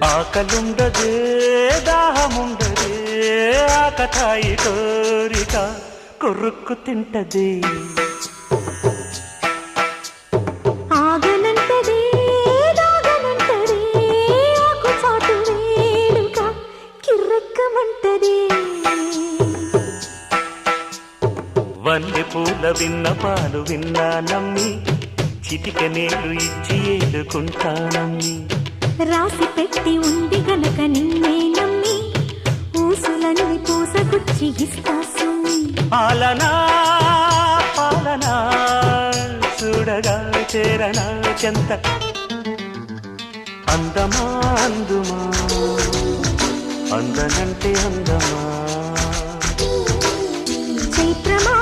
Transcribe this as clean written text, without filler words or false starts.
ఆకలుండదే దాహముండదే ఆకతాయి కోరిక కొరుక్కు తింటది ఆగనంటదే దాగనంటదే ఆకుచాటు వేడుక కిర్రెక్కమంటదే వన్నె పూల విన్న పాలు విన్నా నమ్మి చిటిక నీళ్ళు ఇచ్చి ఏడుకుంటానమ్మి రాసి పెట్టి ఉంది గనక నిన్నే నమ్మి ఊసులన్నీ పూసగుచ్చి ఇస్తా సుమ్మి పాలనా పాలనా చూడగా చేరనా చెంత అందమా అందుమా అందనంటే అందమా చైత్రమా